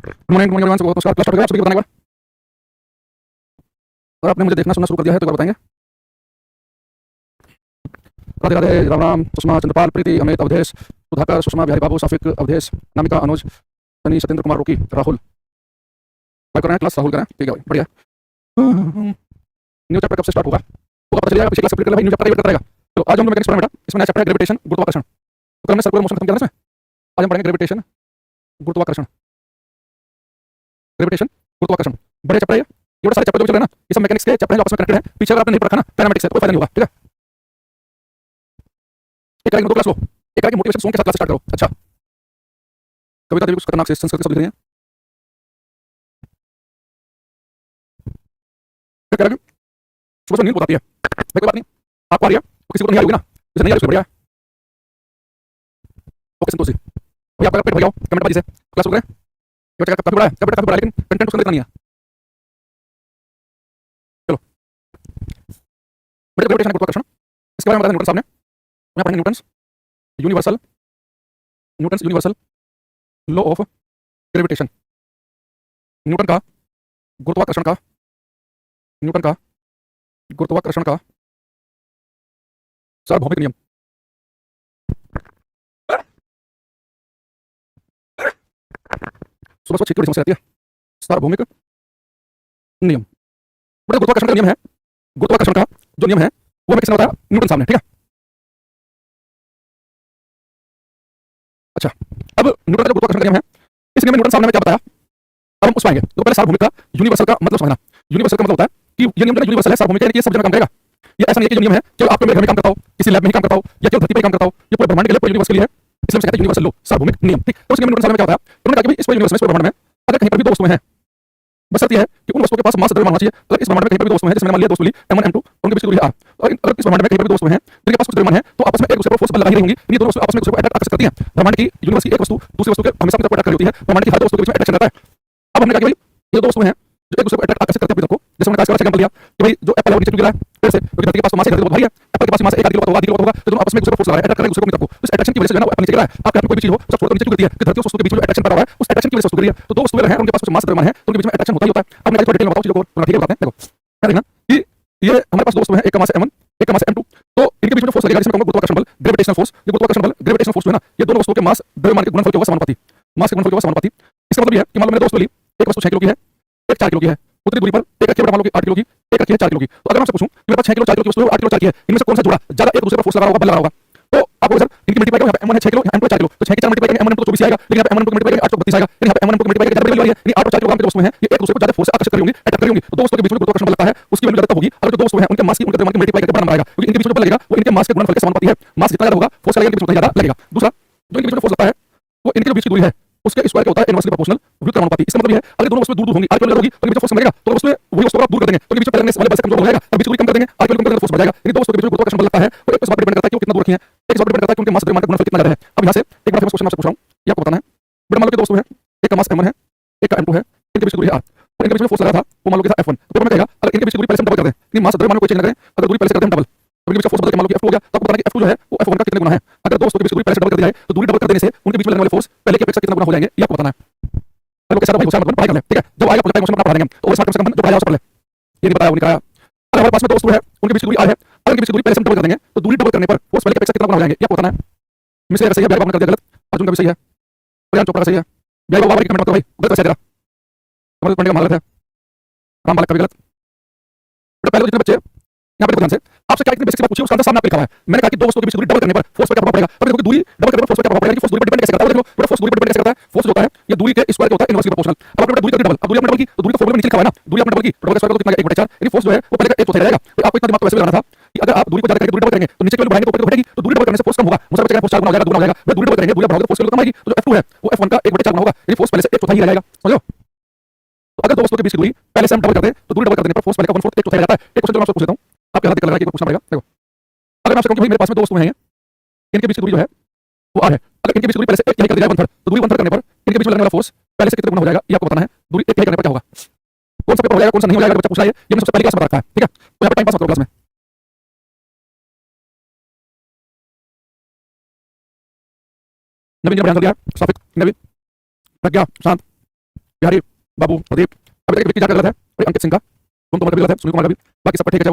Good morning everyone, सबको नमस्कार। Class start हो गया, आप सभी को बताना एक बार। और आपने मुझे देखना सुनना शुरू कर दिया है तो एक बार बताएंगे। राधे राधे, राम राम। सुषमा, चंद्रपाल, प्रीति, अमित, अवधेश, सुधाकर, सुषमा, बिहारी बाबू, साफिक, अवधेश, नामिका, अनुज, सनी, सत्येंद्र कुमार, रोकी, राहुल। बाय कर रहे हैं क्लास, राहुल करें, ठीक है भाई, बढ़िया। न्यू चैप्टर कब से स्टार्ट होगा वो पता चल जाएगा। पिछली क्लास कंप्लीट कर ले भाई, न्यू चैप्टर करता रहेगा। तो आज हम मैकेनिक्स पढ़ेंगे बेटा। इसमें नया चैप्टर है ग्रेविटेशन, गुरुत्वाकर्षण। तो कल में सर्कुलर मोशन खत्म किया था इसमें। आज हम पढ़ेंगे ग्रेविटेशन, गुरुत्वाकर्षण, ग्रेविटेशन, गुरुत्वाकर्षण। बड़े चैप्टर है ये बड़े सारे चैप्टर जो चल रहे हैं ना, ये सब मैकेनिक्स के चैप्टर हैं जो आपस में कनेक्टेड हैं। पीछे अगर आपने नहीं पढ़ रखा ना काइनेमेटिक्स से तो कोई फायदा नहीं होगा, ठीक है। एक करेंगे दो क्लास लो, एक करेंगे मोटिवेशन सॉन्ग के साथ क्लास स्टार्ट करो। अच्छा, कविता देवी कुछ खतरनाक से संस्कृत शब्द लिख रही हैं। क्या करेंगे सुबह से नींद बहुत आती है भाई, कोई बात नहीं, आपको आ रही है तो किसी को नहीं आई होगी ना, जैसे नहीं आ रही उसको बढ़िया। ओके संतोष जी, भैया आपका पेट भर जाओ कमेंट बाजी से क्लास शुरू करें। ये बच्चा काफी बड़ा है, क्या बेटा काफी बड़ा है, लेकिन कंटेंट उसका इतना नहीं है। चलो बेटे, ग्रेविटेशन गुरुत्वाकर्षण इसके बारे में बताया न्यूटन साहब ने। यहाँ पढ़ेंगे Newton's universal, Newton's universal law of gravitation. Newton का गुरुत्वाकर्षण का, न्यूटन का गुरुत्वाकर्षण का सार्वभौमिक नियम। सुबह सुबह छींक की बड़ी समस्या आती है। सार्वभौमिक नियम, बड़े गुरुत्वाकर्षण का नियम है। गुरुत्वाकर्षण का जो नियम है वो हमें किसने बताया? न्यूटन साहब ने, ठीक है। अच्छा, अब न्यूटन का जो गुरुत्वाकर्षण का नियम है, इस नियम में न्यूटन साहब ने हमें क्या बताया, अब हम उस पाएंगे। तो पहले सार्वभौमिक का यूनिवर्सल का मतलब समझना। यूनिवर्सल का मतलब होता है कि ये नियम यूनिवर्सल है, सार्वभौमिक है कि ये सब जगह काम करेगा। ये ऐसा नहीं है कि जो नियम है केवल आपके मेरे घर में काम करता हो, किसी लैब में ही काम करता हो, या केवल धरती पर ही काम करता हो। ये पूरे ब्रह्मांड के लिए, पूरे यूनिवर्स के लिए है। इसलिए हम कहते हैं यूनिवर्सल लॉ, सार्वभौमिक नियम, ठीक। तो उस नियम में न्यूटन साहब ने क्या बताया? उन्होंने कहा कि इस पूरे यूनिवर्स में, इस पूरे ब्रह्मांड में अगर कहीं पर भी दो वस्तुएं हैं, बस शर्त यह है कि उन वस्तुओं के पास मास द्रव्यमान होना चाहिए। अगर इस ब्रह्मांड में कहीं पर भी दो वस्तुएं हैं, जैसे मैंने मान लिया दो वस्तु ली m1 m2, उनके बीच की दूरी r, और अगर इस ब्रह्मांड में कहीं पर भी दो वस्तुएं हैं जिनके पास कुछ द्रव्यमान है तो आपस में एक दूसरे पर फोर्स बल लगा ही रहेंगी। ये दोनों वस्तुएं आपस में एक दूसरे को अट्रैक्ट करती हैं। ब्रह्मांड की यूनिवर्स की एक वस्तु दूसरी वस्तु के हमेशा अपनी तरफ अट्रैक्ट कर रही होती है। ब्रह्मांड की हर दो वस्तुओं के बीच में अट्रैक्शन रहता है। अब हमने कहा कि भाई ये दो वस्तुएं हैं जो एक दूसरे को अट्रैक्ट आकर्षित करते हैं अपनी तरफ को। जैसे हमने इसका एग्जांपल दिया कि भाई जो एप्पल है वो नीचे क्यों गिरा है? फिर से क्योंकि धरती के पास मास है, धरती बहुत भारी है। एप्पल के पास मास 1 किलो होगा, 2 किलो होगा, तो दोनों आपस में एक दूसरे को फोर्स लगा रहे हैं, अट्रैक्ट कर रहे हैं दूसरे को अपनी तरफ को। इस अट्रैक्शन की वजह से जो है ना वो एप्पल नीचे गिरा है। आपके हाथ में कोई भी चीज हो सब छोड़ कर नीचे क्यों गिरती है? कि धरती और उस वस्तु के बीच में जो अट्रैक्शन पैदा हुआ है उस अट्रैक्शन की वजह से वस्तु गिरी है। तो दो वस्तुएं हैं, उनके पास कुछ मास द्रव्यमान है, तो उनके बीच में अट्रैक्शन होता ही होता है। अब मैं थोड़ा डिटेल में बताऊं चीजों को, ठीक है बताते हैं। देखो क्या देखना कि ये हमारे पास दो वस्तुएं हैं, एक का मास है m1, एक का मास है m2। तो इनके बीच में जो फोर्स लगेगा जिसमें कहूंगा गुरुत्वाकर्षण बल, ग्रेविटेशनल फोर्स। ये गुरुत्वाकर्षण बल, ग्रेविटेशनल फोर्स जो है ना, ये दोनों वस्तुओं के मास द्रव्यमान के गुणनफल के होगा समानुपाती, मास के गुणनफल के होगा समानुपाती। इसका मतलब ये है कि मान लो मैंने दो वस्तु ली, एक वस्तु 6 किलो की है, एक 4 किलो की है। उतनी दूरी पर एक रखी है मान लो कि 8 किलो की, एक रखी है 4 किलो की। तो अगर मैं आपसे पूछूं कि मेरे पास 6 किलो 4 किलो की वस्तु है और 8 किलो 4 की है, इनमें से कौन सा जुड़ा ज्यादा एक दूसरे पर फोर्स लगा होगा, बल लगा होगा? तो आपको सर इनकी मल्टीप्लाई करो, यहाँ पे m1 है 6 किलो, यहाँ m2 है 4 किलो, तो 6 के 4 मल्टीप्लाई करेंगे m1 m2 तो 24 आएगा, लेकिन यहाँ पे m1 m2 मल्टीप्लाई करेंगे 8 तो 32 आएगा। यानी यहाँ पे m1 m2 मल्टीप्लाई करेंगे ज्यादा बड़ी वाली है, यानी 8 और 4 किलोग्राम की वस्तुएं हैं, ये एक दूसरे को ज्यादा फोर्स आकर्षित कर रही होंगी, अट्रैक्ट कर रही होंगी। तो दो वस्तुओं के बीच में गुरुत्वाकर्षण बल लगता है, उसकी वैल्यू ज्यादा होगी। अगर जो दो वस्तुएं हैं उनके मास की, उनके द्रव्यमान की मल्टीप्लाई करके बड़ा नंबर आएगा, क्योंकि इनके बीच में जो बल लगेगा वो इनके मास के गुणनफल के समानुपाती है। मास जितना ज्यादा होगा फोर्स लगेगा, इनके बीच में ज्यादा लगेगा। दूसरा जो इनके बीच में फोर्स लगता है वो इनके जो बीच की दूरी है उसके स्क्वायर का होता है इनवर्सली प्रोपोर्शनल व्युत्क्रम अनुपाती। इसका मतलब ये है अगर दोनों वस्तुएं दूर दूर होंगी, r की वैल्यू होगी तो इनके बीच फोर्स कम लगेगा, तो वस्तुएं वही वस्तु को आप दूर कर देंगे तो इनके बीच में लगने वाले बल से कमजोर हो जाएगा, तब बीच दूरी कम कर देंगे, r की वैल्यू कम कर देंगे तो फोर्स बढ़ जाएगा। यानी दो वस्तुओं के बीच में गुरुत्वाकर्षण बल लगता है वो एक इस बात पर डिपेंड करता है कि वो कितना दूर रखी है, एक इस बात पर डिपेंड करता है कि उनके मास द्रव्यमान का गुणनफल कितना ज्यादा है। अब यहाँ से एक बड़ा फेमस क्वेश्चन आपसे पूछ रहा हूँ, ये आपको बताना है। बेटा मान लो कि दो वस्तु है, एक का मास m1 है, एक का m2 है, इनके बीच की दूरी है r, और इनके बीच में फोर्स लगा था वो मान लो कि था F1। तो पेपर में कहेगा अगर इनके बीच की दूरी पहले से हम डबल कर दें, यानी मास द्रव्यमान को कोई चेंज ना करें, अगर दूरी पहले से कर दें हम डबल, तो इनके बीच का फोर्स बदल के मान लो कि F2 हो गया, तो आपको बताना कि F2 जो है वो F1 का कितने गुना है। अगर दो वस्तुओं के बीच की दूरी पहले से डबल कर दिया है तो दूरी डबल कर देने से उनके बीच में लगने वाले फोर्स पहले की अपेक्षा कितना गुना हो जाएंगे, ये आपको बताना है। अगर कैसा भाई मतलब पढ़ाई कर ले, ठीक है। जब आएगा प्रोजेक्ट क्वेश्चन पढ़ा देंगे तो वो कम से कम जो पढ़ाया उसे पढ़ ले। ये नहीं बताया वो नहीं कराया। अगर हमारे पास में दो वस्तु है उनके बीच की दूरी r है, अगर इनके बीच की दूरी पहले से हम डबल कर देंगे तो दूरी डबल करने पर फोर्स पहले की अपेक्षा कितना गुना हो जाएंगे, ये आपको बताना है। मिसे अगर सही है, बैग आपने कर दिया गलत, अर्जुन का भी सही है, प्रियांश चोपड़ा का सही है, बैग बाबा की कमेंट मत करो भाई, गलत कैसे तेरा समझ पढ़ने का मालक है, राम बालक का भी गलत। तो पहले जितने बच्चे यहाँ पे ध्यान से आपसे क्या इतनी बेसिक बात पूछी उसका आंसर सामने आपको लिखा हुआ है। मैंने कहा कि दो वस्तुओं के बीच दूरी डबल करने पर फोर्स पर क्या प्रभाव पड़ेगा, तब देखो कि दूरी डबल करने पर फोर्स पर क्या प्रभाव पड़ेगा, कि फोर्स दूरी पर डिपेंड कैसे करता है। देखो बड़ा फोर्स दूरी पर डिपेंड कैसे करता है, फोर्स जो होता है ये दूरी के स्क्वायर के होता है इनवर्सली प्रोपोर्शनल। अब आपने दूरी कर डबल, अब दूरी आपने डबल की तो दूरी का फॉर्मूला नीचे लिखा हुआ है ना, दूरी आपने डबल की डबल का स्क्वायर कितना 1/4, यानी फोर्स जो है वो पहले का 1/4 रहेगा। तो आपको इतना दिमाग तो वैसे भी लगाना था कि अगर आप दूरी को ज्यादा करेंगे, दूरी डबल करेंगे तो नीचे की वैल्यू बढ़ाएंगे तो ऊपर की बढ़ेगी, तो दूरी डबल करने से फोर्स कम होगा, मुझे बचेगा फोर्स 4 गुना हो जाएगा, 2 गुना हो जाएगा। मैं दूरी डबल करेंगे, दूरी बढ़ाओगे तो फोर्स की वैल्यू कम आएगी, तो जो F2 है वो F1 का 1/4 गुना होगा, यानी फोर्स पहले से 1/4 ही रहेगा। समझो? तो अगर दो वस्तुओं के बीच की दूरी पहले से हम डबल कर दें तो दूरी डबल कर देने पर फोर्स पहले का 1/4 1/4 रहता है। एक क्वेश्चन जो मैं आपसे पूछ लेता हूं, आपके हाथ दिक्कत लग रहा है कि पूछना पड़ेगा। देखो अगर मैं आपसे कहूं कि भाई मेरे पास में दो वस्तुएं हैं, इनके बीच की दूरी जो है वो r है, अगर इनके बीच की दूरी पहले से एक यही कर दिया जाए 1/3, तो दूरी 1/3 करने पर इनके बीच में लगने वाला फोर्स पहले से कितने गुना हो जाएगा, ये आपको बताना है। दूरी एक यही करने पर क्या होगा, कौन सा पेपर हो जाएगा कौन सा नहीं हो जाएगा, बच्चा पूछ रहा है, ये मैंने सबसे पहले क्लास में बता रखा है, ठीक है। तो यहाँ पे टाइम पास मत करो क्लास में। नवीन ने बयान कर दिया, साफिक, नवीन, प्रज्ञा, शांत, बिहारी, बाबू, प्रदीप, अभी तक विक्की जाकर गलत है, और अंकित सिंह का तुम तो मतलब भी गलत है, सुनील कुमार का भी, बाकी सब पर ठीक है।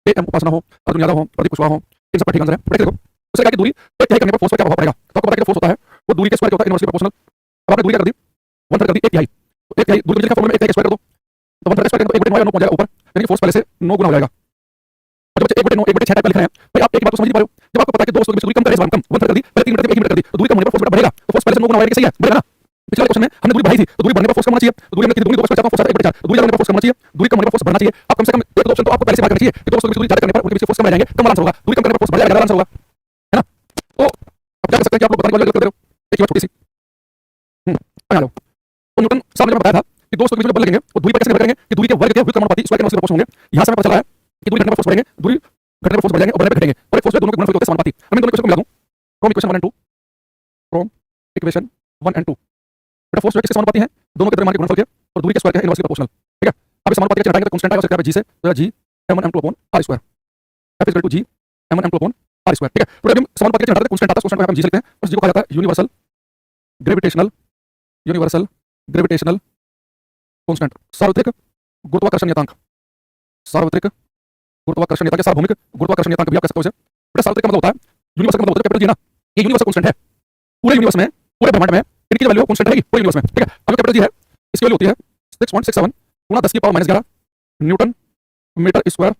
चाहे एम उपासना हो, अर्जुन यादव हो, प्रदीप कुशवाहा हो, इन सब पर ठीक आंसर है। देखो उससे क्या कि दूरी तो क्या करने पर फोर्स पर क्या प्रभाव पड़ेगा, तो आपको पता है कि फोर्स होता है वो दूरी के स्क्वायर होता है, इनवर्सली प्रोपोर्शनल। अब आपने दूरी क्या कर दी, 1/3 कर दी, 1 तिहाई, तो 1 तिहाई दूरी का फॉर्मूला में 1 तिहाई का स्क्वायर कर दो, तो 1/3 स्क्वायर करेंगे तो 1/9 9 पहुंच जाएगा ऊपर, यानी फोर्स पहले से 9 गुना हो जाएगा। और जब बच्चे 1/9 1/6 टाइप का लिख रहे हैं, भाई आप एक बात तो समझ नहीं पा रहे हो, जब आपको पता है कि दो वस्तुओं के बीच दूरी कम करे, कम 1/3 कर दी, पहले 3 मिनट तक 1 मिनट कर दी, तो दूरी कम होने पर फोर्स बढ़ेगा, तो फोर्स पहले से 9 गुना होगा, सही है, बढ़ेगा ना। पिछले क्वेश्चन में हमने दूरी बढ़ाई थी, तो दूरी बढ़ने पर फोर्स कम होना चाहिए, तो दूरी हमने कितनी दूरी 2 चाहता हूं, फोर्स 1/4, तो दूरी कम होने पर फोर्स कम होना चाहिए, दूरी कम होने पर फोर्स बढ़ना चाहिए। आप कम से कम एक दो ऑप्शन तो आपको पहले से मार्क करना चाहिए कि दो वस्तुओं के बीच दूरी ज्यादा करने पर उनके बीच फोर्स कम रह जाएंगे, कम आंसर होगा, दूरी कम करने पर फोर्स बढ़ जाएगा, ज्यादा आंसर होगा, है ना। तो अब क्या कर सकते हैं कि आप लोग बताने की गलती कर रहे हो, एक बात छोटी सी, आ जाओ। तो न्यूटन साहब ने बताया था कि दो वस्तुओं के बीच में बल लगेंगे, वो दूरी पर कैसे निर्भर करेंगे कि दूरी के वर्ग के व्युत्क्रमानुपाती स्क्वायर के अनुपाती प्रोपोर्शनल होंगे। यहां से हमें पता चला है कि दूरी घटने पर फोर्स बढ़ेंगे, दूरी घटने पर फोर्स बढ़ जाएंगे और बढ़ने पर घटेंगे, और एक फोर्स पे दोनों के गुणनफल होते हैं समानुपाती। मैं दोनों इक्वेशन को मिला दूं, from equation 1 and 2, from equation 1 and 2, बेटा फोर्स जो है किसके समानुपाती है, दोनों के द्रव्यमान के गुणनफल के, और दूरी के स्क्वायर के इनवर्सली प्रोपोर्शनल, ठीक है। अब इस समानुपाती को हटाएंगे तो कांस्टेंट आएगा, उसका g से, तो g m1 m2 upon r square, f equal to g m1 m2 upon r square, ठीक है। तो जब हम समानुपाती को हटाते हैं कांस्टेंट आता है, कांस्टेंट को हम g से लिखते हैं, उस g को कहा जाता है यूनिवर्सल ग्रेविटेशनल कांस्टेंट, सार्वत्रिक गुरुत्वाकर्षण नियतांक, सार्वत्रिक गुरुत्वाकर्षण नियतांक, सार्वभौमिक गुरुत्वाकर्षण नियतांक भी आप कह सकते हो इसे। बेटा सार्वत्रिक का मतलब होता है, यूनिवर्सल का मतलब होता है कैपिटल जी ना, ये यूनिवर्सल कांस्टेंट है, पूरे यूनिवर्स में, पूरे ब्रह्मांड में इनकी वैल्यू कांस्टेंट रहेगी पूरे यूनिवर्स में, ठीक है। अब जो कैपिटल जी है इसकी वैल्यू होती है 6.67 गुना 10 की power -11 Newton metre square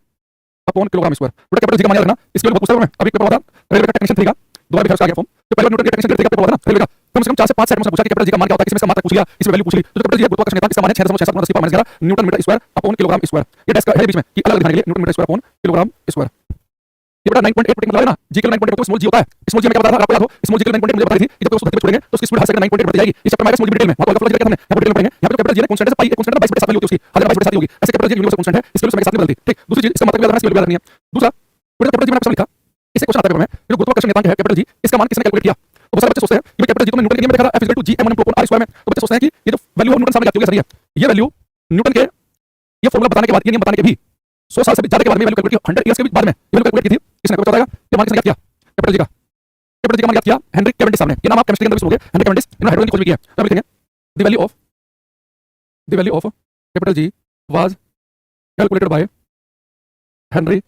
upon kilogram square. बेटा कैपिटल जी का मान याद रखना, इसकी वैल्यू बहुत पूछता है। मैं अभी पेपर हुआ था रेलवे का टेक्नीशियन 3 का, दोबारा भी फिर आ गया फॉर्म, तो पहले न्यूटन के टेक्नीशियन 3 का पेपर हुआ था ना रेलवे का, कम से कम 4 से 5 सेट में पूछा कि कैपिटल जी का मान क्या होता है, किसी में इसका मान तक पूछ लिया, इसमें वैल्यू पूछ ली, तो कैपिटल जी है गुरुत्वाकर्षण नियतांक, इसका मान है 6.67 गुना 10 की power -11 Newton metre square upon kilogram square. ये डेस्क का है बीच में कि अलग दिखाने के लिए Newton metre square upon kilogram square. ये बेटा 9.8 मतलब है ना, जी के 9.8 तो स्मॉल जी होता है, स्मॉल जी में क्या बताया था आपको याद हो, स्मॉल जी के 9.8 मुझे बता रही थी कि जब उसको धरती पर छोड़ेंगे तो उसकी स्पीड हर सेकंड 9.8 बढ़ती जाएगी। इस चैप्टर में आएगा स्मॉल जी डिटेल में, वहां पर डिटेल हमने यहाँ पर डिटेल में पढ़ेंगे। यहाँ पे कैपिटल जी ने कांस्टेंट है, पाई कांस्टेंट है, 22/7 वैल्यू होती है उसकी, 1022/7 होगी, ऐसे कैपिटल जी यूनिवर्सल कांस्टेंट है, इसकी वैल्यू समय के साथ नहीं बदलती, ठीक। दूसरी चीज इसका मतलब याद रखना, इसकी वैल्यू याद रखनी है। दूसरा बेटा कैपिटल जी मैंने क्वेश्चन लिखा, इसे क्वेश्चन आता है पेपर में, जो गुरुत्वाकर्षण नियतांक है कैपिटल जी, इसका मान किसने कैलकुलेट किया। तो बहुत सारे बच्चे सोचते हैं कि कैपिटल जी तो मैं न्यूटन के नियम में देखा था, F = g m1 m2 r square में, तो बच्चे सोचते हैं कि ये जो वैल्यू न्यूटन सामने आती होगी, सही है, ये वैल्यू न्यूटन के ये फॉर्मूला बताने के बाद, ये नियम बताने के भी 100 साल से भी ज्यादा के बाद में वैल्यू कैलकुलेट की, 100 इयर्स के बाद में ये वैल्यू कैलकुलेट की थी, किसने कैलकुलेट बताएगा, ये मान किसने किया कैपिटल जी का, कैपिटल जी का मान याद किया हेनरी कैवेंडिश साहब ने। ये नाम आप केमिस्ट्री के अंदर भी सुनोगे, हेनरी कैवेंडिश, इन्होंने हाइड्रोजन की खोज भी की है। तो हम लिखेंगे the value of capital ji was calculated by Henry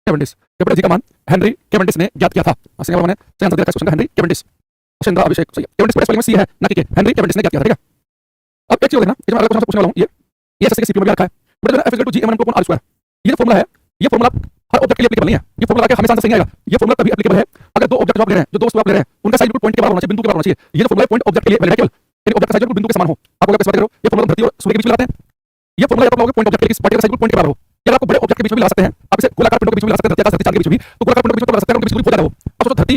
Cavendish. Capital G का मान हेनरी कैवेंडिश ने ज्ञात किया था। सिंगल मैंने सही आंसर दिया था क्वेश्चन का, हेनरी कैवेंडिश, चंद्र अभिषेक, सही है, कैवेंडिश पूरे स्पेलिंग में सी है ना कि हेनरी कैवेंडिश ने ज्ञात किया था, ठीक है। अब एक चीज देखना, इसमें अगला क्वेश्चन पूछने वाला हूं, ये एसएससी के सीपीयू में भी रखा है, बेटा F = g m1 m2 r square. ये जो फॉर्मूला है, ये फॉर्मूला हर ऑब्जेक्ट के लिए एप्लीकेबल नहीं है, ये फॉर्मूला हमेशा आंसर सही आएगा। ये फॉर्मूला तभी एप्लीकेबल है अगर दो ऑब्जेक्ट आप ले रहे हैं, जो दो वस्तु आप ले रहे हैं, उनका साइज बिल्कुल पॉइंट के बराबर होना चाहिए, बिंदु के बराबर होना चाहिए। ये जो फॉर्मूला पॉइंट ऑब्जेक्ट के लिए वैलिड है केवल, यानी ऑब्जेक्ट का साइज बिल्कुल बिंदु के समान हो। आप लोग कैसे बात करो, ये फॉर्मूला धरती और सूर्य के बीच में लाते हैं, ये फॉर्मूला आप लोग पॉइंट ऑब्जेक्ट के लिए पार्टिकल साइज बिल्कुल पॉइंट के बराबर हो, या आप बड़े ऑब्जेक्ट के बीच में ला सकते हैं, आप इसे गोलाकार पिंडों के बीच में ला सकते हैं, धरती चांद के बीच में भी, तो गोलाकार पिंडों के बीच में ला सकते हैं, उनके बीच दूरी बहुत ज्यादा हो। अब सोचो धरती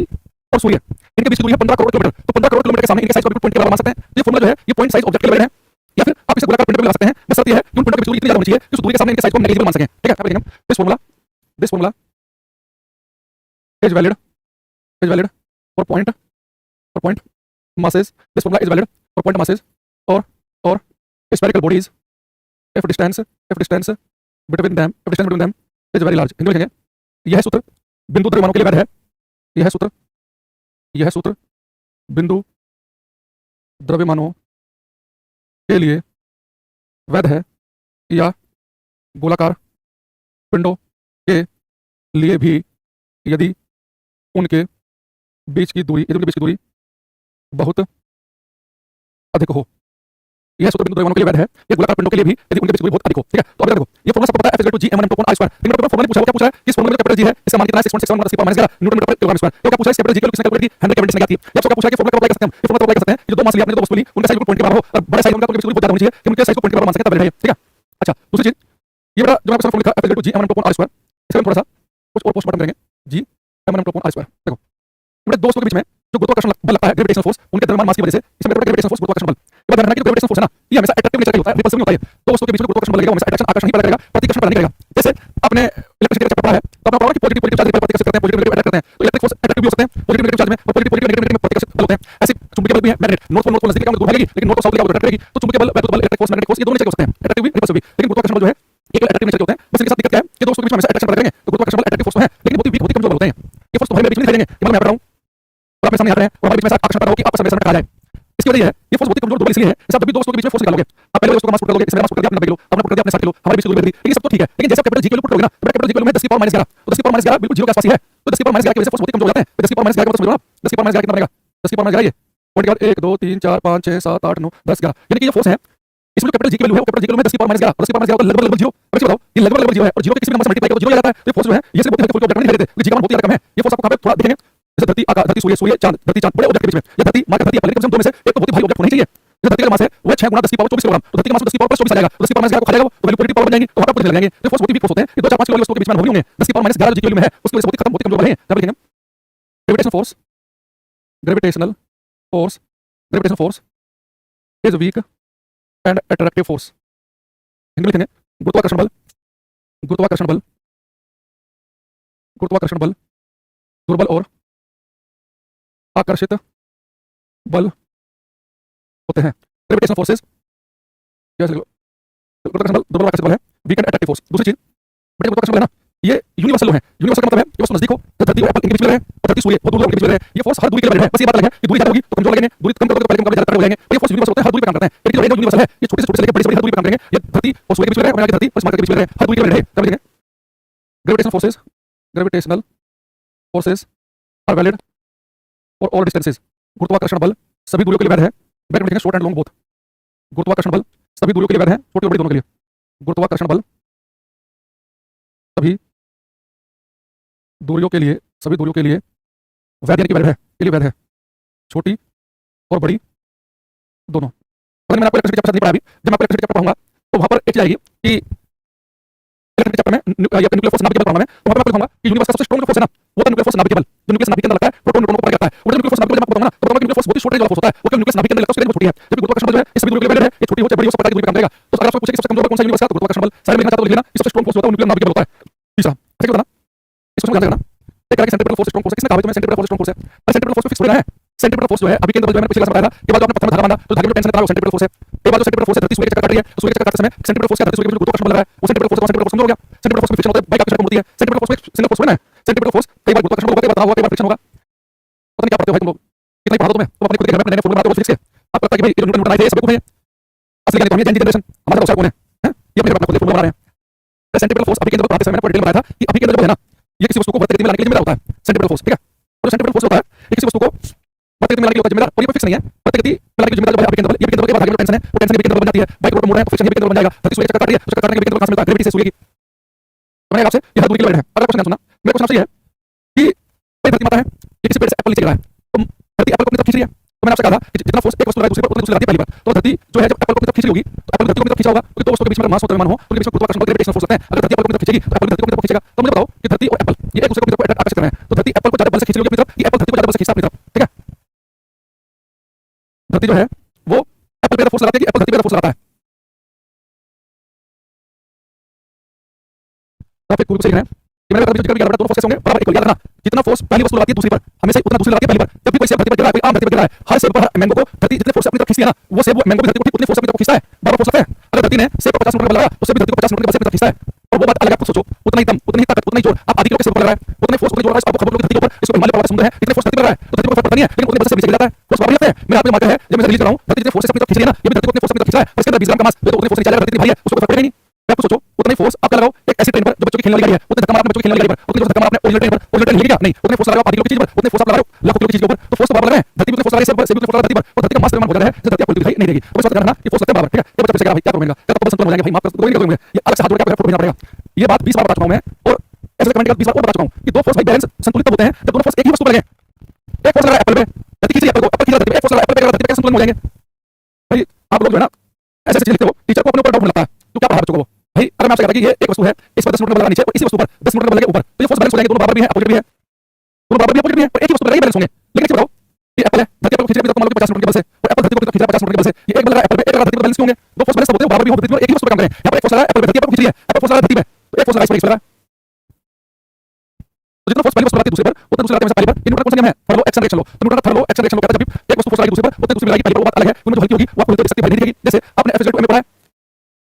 और सूर्य, इनके बीच की दूरी है 15 करोड़ किलोमीटर, तो 15 करोड़ किलोमीटर के सामने इनके साइज को बिल्कुल पॉइंट के बराबर मान सकते हैं। तो ये फॉर्मूला जो है ये पॉइंट साइज ऑब्जेक्ट के लिए वैलिड है, या फिर आप इसे गोलाकार पिंडों में ला सकते हैं, बस शर्त ये है कि उन पिंडों की दूरी इतनी ज्यादा होनी चाहिए कि उस दूरी के सामने इनके साइज को हम नेगेटिव मान सकें, ठीक है। अब देखेंगे this formula is valid for point masses. This formula is valid for point masses or spherical bodies if distance between them is very large. Hindi में लिखेंगे, यह सूत्र बिंदु द्रव्यमानों के लिए वैध है, यह सूत्र बिंदु द्रव्यमानों के लिए वैध है, या गोलाकार पिंडों के लिए भी यदि उनके बीच की दूरी बहुत अधिक हो। यह सूत्र बिंदु द्रव्यमानों के लिए वैध है, ये गोलाकार पिंडों के लिए भी यदि उनके बीच की दूरी बहुत अधिक हो, ठीक है। तो अब देखो ये फॉर्मूला सबको पता है, F = g m1 m2 r square. लेकिन पेपर फॉर्मूला पूछा है, क्या पूछा है कि इस फॉर्मूले में कैपिटल जी है, इसका मान कितना है 6.61 10 की पावर -11 न्यूटन मीटर पर किलोग्राम स्क्वायर। तो क्या पूछा है कैपिटल जी की वैल्यू किसने कैलकुलेट की, हेनरी कैवेंडिश ने ज्ञात की। जब क्या पूछा है कि फॉर्मूला को अप्लाई कर सकते हैं, ये फॉर्मूला को अप्लाई कर सकते हैं कि जो दो मास लिए आपने, दो वस्तु ली, उनका साइज बिल्कुल पॉइंट के बराबर हो, और बड़े साइज उनका उनके बीच की दूरी बहुत ज्यादा होनी चाहिए कि उनके साइज को पॉइंट के बराबर मान सके, तब वैलिड है, ठीक है। अच्छा दूसरी चीज, ये बड़ा जो मैंने फॉर्मूला लिखा F = g m1 m2 r square, इसका थोड़ा सा कुछ और पोस्टमार्टम करेंगे, g m1 m2 r square. देखो ये दो वस्तुओं के बीच में जो गुरुत्वाकर्षण बल लगता है, ग्रेविटेशनल फोर्स, उनके द्रव्यमान मास की वजह से, इसमें ग्रेविटेशनल फोर्स गुरुत्वाकर्षण बल। ये बात ध्यान रखना कि ग्रेविटेशनल फोर्स है ना, ये हमेशा अट्रैक्टिव नेचर का होता है, रिपल्सिव नहीं होता है। दो वस्तुओं के बीच में गुरुत्वाकर्षण बल लगेगा, हमेशा अट्रैक्शन आकर्षण ही पैदा करेगा, प्रतिकर्षण पैदा नहीं करेगा। जैसे आपने इलेक्ट्रिसिटी का चैप्टर पढ़ा है, तो आपने पढ़ा कि पॉजिटिव चार्ज प्रतिकर्षित करते हैं, पॉजिटिव नेगेटिव अट्रैक्ट करते हैं, तो इलेक्ट्रिक फोर्स अट्रैक्टिव भी हो सकते हैं पॉजिटिव नेगेटिव चार्ज में, और पॉजिटिव नेगेटिव में प्रतिकर्षित बल होते हैं। ऐसे चुंबकीय बल भी है, मैग्नेट नॉर्थ पोल नज़दीक का दूर भागेगी, लेकिन नॉर्थ साउथ का अट्रैक्ट करेगी। तो चुंबकीय बल, वैद्युत बल, इलेक्ट्रिक फोर्स, मैग्नेटिक फोर्स, ये दोनों नेचर के हो सकते हैं, अट्रैक्टिव भी रिपल्सिव भी। लेकिन गुरुत्वाकर्षण बल जो है ये केवल अट्रैक्टिव नेचर के होते हैं। बस इनके साथ दिक्कत क्या है कि दो वस्तुओं के बीच में हमेशा अट्रैक्शन पैदा करेंगे, तो गुरुत्वाकर्षण बल अट्रैक्टिव फोर्स तो है, लेकिन बहुत ही कमजोर बल होते हैं। ये फोर्स तो हमें बीच में नहीं दिखाई देंगे, ये मैं पढ़ रहा हूं और आप मेरे सामने आ रहे हैं, और हमारे बीच में आकर्षण पैदा हो कि आपस में कहा जाए। इसकी वजह ये है, ये फोर्स बहुत ही कमजोर दुर्बल इसलिए है, जैसे आप जब भी दो वस्तुओं के बीच में फोर्स निकालोगे, आप पहले वाले वस्तु का मास पुट कर दोगे, इसमें मास पुट कर दिया आपने 90 किलो, अपना पुट कर दिया आपने 60 किलो, हमारे बीच की दूरी बढ़ गई, लेकिन सब तो ठीक है, लेकिन जैसे आप कैपिटल जी की वैल्यू पुट करोगे ना, तो कैपिटल जी की वैल्यू में 10 की पावर -11, तो 10 की पावर -11 बिल्कुल 0 के आसपास ही है, तो 10 की पावर -11 की वजह से फोर्स बहुत ही कमजोर हो जाते हैं, तो 10 की पावर -11 का मतलब समझो ना, 10 की पावर -11 कितना बनेगा, 10 की पावर -11 ये, पॉइंट के बाद 1 2 3 4 5 6 7 8 9 10 11, यानी कि ये फोर्स है, इसमें जो कैपिटल जी की वैल्यू है, वो कैपिटल जी की वैल्यू में 10 की पावर -11 और 10 की पावर -11 लगभग 0, अब इसको बताओ, ये लगभग 0 है और 0 के किसी भी नंबर से मल्टीप्लाई करो 0 आ जाता है, तो ये फोर्स जो है, ये सिर्फ बहुत ही हल्के फुल्के ऑब्जेक्ट नहीं देते, जी का मान बहुत ही ज्यादा कम है, ये फोर्स आपको कहां पे थोड़ा देखेंगे, जैसे धरती आकाश, धरती सूर्य, सूर्य चांद, धरती चांद, बड़े ऑब्जेक्ट के बीच में, या धरती मार धरती एप्पल, लेकिन दो में से एक तो बहुत ही भारी ऑब्जेक्ट होना ही चाहिए, जैसे धरती का मास है वो 6 गुना 10 की पावर 24 किलोग्राम, तो धरती का मास 10 की पावर 24 आ जाएगा, तो 10 की पावर -11 को खा जाएगा, तो वैल्यू पॉजिटिव पावर बन जाएंगी, तो वहां पर लग जाएंगे, तो फोर्स बहुत ही वीक फोर्स होते हैं, ये 2 4 5 किलो वाली वस्तुओं के बीच में अनुभवी होंगे, 10 की पावर -11 जी की वैल्यू में है, उसकी वजह से बहुत ही खत्म, बहुत ही कमजोर वाले हैं, क्या लिखेंगे gravitational force, gravitational force, gravitational force is weak and attractive force, Hindi में लिखेंगे गुरुत्वाकर्षण बल, गुरुत्वाकर्षण बल, गुरुत्वाकर्षण बल दुर्बल और आकर्षित बल होते हैं, ग्रेविटेशनल फोर्सेस जैसे गुरुत्वाकर्षण बल दुर्बल और आकर्षित बल है, वीक एंड अट्रैक्टिव फोर्स, दूसरी चीज बेटे गुरुत्वाकर्षण बल है ना, ये यूनिवर्सल लो है, यूनिवर्सल का मतलब है ये वस्तु नजदीक हो, तो धरती और एप्पल इनके बीच में रहे और धरती सूर्य बहुत दूर इनके बीच में रहे, ये फोर्स हर दूरी के लिए है, बस ये बात अलग है कि दूरी ज्यादा होगी तो कमजोर लगेंगे, दूरी कम करोगे तो पहले के मुकाबले ज्यादा तगड़े हो जाएंगे, ये फोर्स यूनिवर्सल होते हैं, हर दूरी पे काम करते हैं, लेकिन जो रेंज यूनिवर्सल है ये छोटे से छोटे से लेकर बड़ी से बड़ी हर दूरी पे काम करेंगे, ये धरती और सूर्य के बीच में रहे और आगे धरती और स्मार्ट के बीच में रहे, हर दूरी के लिए रहे, क्या लिखेंगे gravitational forces, gravitational forces are valid for all distances, गुरुत्वाकर्षण बल सभी दूरियों के लिए वैध है, ब्रैकेट में लिखेंगे शॉर्ट एंड लॉन्ग बोथ, गुरुत्वाकर्षण बल सभी दूरियों के लिए वैध है, छोटी और बड़ी दोनों के लिए, गुरुत्वाकर्षण बल सभी दूरियों के लिए, सभी दूरियों के लिए वैध, यानी कि वैध है, के लिए वैध है, छोटी और बड़ी दोनों। मैंने आपको इलेक्ट्रिसिटी चैप्टर नहीं पढ़ा अभी, जब मैं आपको इलेक्ट्रिसिटी चैप्टर पढ़ाऊंगा तो वहां पर एक चीज आएगी कि इलेक्ट्रिसिटी चैप्टर में या न्यूक्लियर फोर्स नाभिक पढ़ाऊंगा मैं, तो वहां पर मैं आपको दिखाऊंगा कि यूनिवर्स का सबसे स्ट्रांग फोर्स है ना, वो तो न्यूक्लियर फोर्स नाभिक, जो न्यूक्लियस नाभिक के अंदर लगता है, प्रोटॉन न्यूट्रॉन को पकड़ करता है, और जब न्यूक्लियर फोर्स नाभिक जब आपको बताऊंगा ना, तो बताऊंगा कि न्यूक्लियर फोर्स बहुत ही शॉर्ट रेंज वाला फोर्स होता है, वो केवल न्यूक्लियस नाभिक के अंदर लगता है, उसकी रेंज बहुत छोटी है, जबकि गुरुत्वाकर्षण बल जो है ये सभी दूरियों के लिए वैध है, ये छोटी हो चाहे बड़ी हो सब प्रकार की दूरी पे काम करेगा, तो अगर आपको पूछे कि सबसे कमजोर कौन सा यूनिवर्स है तो गुरुत्वाकर्षण बल, सारे में लिखना चाहते हो लिख लेना, ये सबसे स्ट्रांग फोर्स होता है न्यूक्लियर नाभिक के होता है। तीसरा ऐसे क्यों होता है ना, इसको समझ जाएगा ना, एक तरह की सेंट्रीपिटल फोर्स स्ट्रांग फोर्स, किसने कहा तुम्हें सेंट्रीपिटल फोर्स स्ट्रांग फोर्स है, अरे सेंट्रीपिटल फोर्स फिक्स हो रहा है, सेंट्रीपिटल फोर्स जो है अभी के अंदर जो मैंने पिछले क्लास में बताया था कि बाद आपने पत्थर में धागा बांधा तो धागे में टेंशन आता है, वो सेंट्रीपिटल फोर्स है, एक बार जो सेंट्रीपिटल फोर्स है धरती सूर्य के चक्कर काट रही है, सूर्य के चक्कर काटते समय सेंट्रीपिटल फोर्स क्या धरती सूर्य के बीच गुरुत्वाकर्षण बल लगा है, वो सेंट्रीपिटल फोर्स समझ हो गया, सेंट्रीपिटल फोर्स में फ्रिक्शन होता है, बाइक की होती है, सेंट्रीपिटल फोर्स में सिंगल फोर्स होना है, सेंट्रीपिटल फोर्स कई बार गुरुत्वाकर्षण होगा, कई बार तनाव होगा, कई बार फ्रिक्शन होगा, पता नहीं क्या पढ़ते हो भाई तुम लोग, कितना ही पढ़ा दो तुम्हें, तुम अपने खुद के घर में नए फॉर्मूला बनाते हो फिजिक्स के, आपको लगता है कि भाई ये न्यूटन न्यूटन आए थे ये सब कुछ है, असली कहने तो हम ये जनरेशन हमारा दूसरा कौन है, हैं ये अपने अपना खुद फॉर्मूला बना रहे हैं, सेंट्रीपिटल फोर्स अभी के अंदर पढ़ाते समय मैंने डिटेल में बताया था कि अभी के अंदर जो है ना ये किसी वस्तु को वर्त गति में लाने के लिए जिम्मेदार होता है, सेंट्रीपिटल फोर्स, ठीक है, और सेंट्रीपिटल फोर्स होता है ये किसी वस्तु को वर्त गति में लाने के लिए होता है जिम्मेदार, और ये कोई फिक्स नहीं है, वर्त गति में लाने के जिम्मेदार जो है अभी के अंदर, ये भी के अंदर के बाद आगे टेंशन है, वो टेंशन भी के अंदर बन जाती है, बाइक रोड मोड़ रहे हैं फ्रिक्शन भी के अंदर बन जाएगा, धरती सूर्य चक्कर काट रही है, उसका काटने के भी के अंदर कहां से मिलता है, ग्रेविटी से सूर्य की, तो मैंने आपसे ये हर दूरी के लिए है, अगला क्वेश्चन सुनना, मेरा क्वेश्चन आपसे ये है कि भाई धरती माता है, ये किसी पेड़ से एप्पल नीचे गिरा है, तो धरती एप्पल को अपनी तरफ खींच रही है, तो मैंने आपसे कहा था कि जितना फोर्स एक वस्तु लगाए दूसरे पर उतनी दूसरी लगाती है पहली बार, तो धरती जो है जब एप्पल को अपनी तरफ खींच रही होगी तो एप्पल धरती को अपनी तरफ खींचा होगा, क्योंकि दो वस्तुओं के बीच में मास होता है मान हो, तो उनके बीच में गुरुत्वाकर्षण बल ग्रेविटेशनल फोर्स होता है, अगर धरती एप्पल को अपनी तरफ खींचेगी तो एप्पल धरती को अपनी तरफ खींचेगा, तो मुझे बताओ कि धरती और एप्पल ये एक दूसरे को अपनी तरफ आकर्षित कर रहे हैं, तो धरती एप्पल को ज्यादा बल से खींच रही होगी अपनी तरफ, ये एप्पल धरती को ज्यादा बल से खींचता है अपनी तरफ, ठीक है, धरती जो है वो एप्पल पे फोर्स लगाती है कि एप्पल धरती पे फोर्स लगाता है, तो आप एक बिल्कुल सही है, कि मैंने कभी जिक्र किया दोनों फोर्सेस होंगे बराबर इक्वल, याद रखना जितना फोर्स पहली वस्तु लगाती है दूसरी पर हमेशा उतना दूसरी लगाती है पहली बार, जब भी कोई सेब धरती पर गिरा है, कोई आम धरती पर गिरा है, हर सेब पर मैंगो को धरती जितने फोर्स अपनी तरफ खींचती है ना, वो सेब मैंगो भी धरती को उतनी फोर्स अपनी तरफ खींचता है, बराबर फोर्स लगता है, अगर धरती ने सेब को 50 न्यूटन का बल लगाया तो सेब भी धरती को 50 न्यूटन के बल से अपनी तरफ खींचता है, और वो बात अलग आप सोचो, उतना ही दम, उतनी ही ताकत, उतना ही जोर आप आदि किलो के सेब पर लगा रहा है, उतने फोर्स उतनी जोर आपको खबर होगी धरती के ऊपर, इसको हिमालय पर्वत समुद्र है, इतने फोर्स धरती पर लगा है, तो धरती को फर्क पड़ता नहीं है, लेकिन उतने बल से नीचे गिर जाता है, फोर्स बराबर लगता है, मेरा आपको मार्कर है जब मैं रिलीज कर रहा हूं, धरती जितने फोर्स अपनी तरफ खींच रही है ना, ये भी धरती को उतने फोर्स अपनी तरफ खींच रहा है, इसके अंदर 20 ग्राम का मास तो उतने फोर्स नीचे जाएगा, धरती भारी है उसको फर्क पड़ेगा नहीं, आपको सोचो उतना ही फोर्स आपका लगाओ एक ऐसी ट्रेन पर जो बच्चों की खेलने वाली गाड़ी है, उतने धक्का मारना बच्चों की खेलने वाली गाड़ी पर, उतने धक्का मारना अपने ओरिजिनल ट्रेन पर, ओरिजिनल ट्रेन हिलेगी क्या नहीं, उतने फोर्स लगाओ आधी किलो की चीज पर, उतने फोर्स आप लगाओ लाखों किलो की चीज के ऊपर, तो फोर्स तो बराबर है, धरती में फोर्स लगा रही है, सेब में फोर्स लगा धरती पर, और धरती का मास निर्माण हो जाता है, जो धरती आपको दिखाई नहीं देगी, तो बस ध्यान रखना कि फोर्स लगता है बराबर, ठीक है, ये बच्चा फिर से भाई क्या करूंगा, क्या तो संतुलन हो जाएगा भाई, माफ कर कोई नहीं करूंगा, ये अलग से हाथ जोड़ के आपको फोटो भेजना पड़ेगा, ये बात 20 बार बता चुका हूं मैं, और ऐसे कमेंट के बाद 20 बार और बता चुका हूं कि दो फोर्स भाई बैलेंस संतुलित तब होते हैं जब दोनों फोर्स एक ही वस्तु पर लगे, एक फोर्स लगा एप्पल पे धरती खींच रही है एप्पल को, एप्पल खींच रहा है धरती पे, एक फोर्स लगा एप्पल पे धरती पे, कैसे संतुलन हो जाएंगे भाई, आप लोग जो है ना ऐसे चीज लिखते हो, टीचर को अपने ऊपर डाउट लगता है, तो क्या पढ़ा बच्चों को भाई, अगर मैं आपसे कहता कि ये एक वस्तु है, इस पर 10 न्यूटन बल लगा नीचे और इसी वस्तु पर 10 न्यूटन बल लगे ऊपर, तो ये फोर्स बैलेंस हो जाएंगे, दोनों बराबर भी है, अपोजिट भी है, दोनों बराबर भी अपोजिट भी है, और एक ही वस्तु पर लगे बैलेंस होंगे, लेकिन बताओ ये एप्पल है, धरती एप्पल को खींच रही है तो मान लो 50 न्यूटन के बल से, और एप्पल धरती को खींच रहा है 50 न्यूटन के बल से, ये एक बल लगा एप्पल पे, एक लगा धरती पर, बैलेंस क्यों होंगे, दो फोर्स बैलेंस होते हैं, बराबर भी हो, धरती पर एक ही वस्तु पर काम करें, यहाँ पर एक फोर्स लगा एप्पल पे, धरती एप्पल को खींच रही है, एप्पल फोर्स लगा धरती पे, तो एक फोर्स लगा इस पर लगा, तो जितना फोर्स पहली वस्तु लगाती है दूसरे पर उतना दूसरे लगाते हैं पहली पर, इन न्यूटन कौन सा नियम है, third law action reaction law, तो न्यूटन का third law action reaction law कहता है जब भी एक वस्तु फोर्स लगाएगी दूसरे पर उतने दूसरी लगाएगी पहली पर, वो बात अलग है, उनमें जो हल्की होगी वो आपको दिख सकती है, भारी नहीं दिखेगी, जैसे आपने F = m पढ़ा है,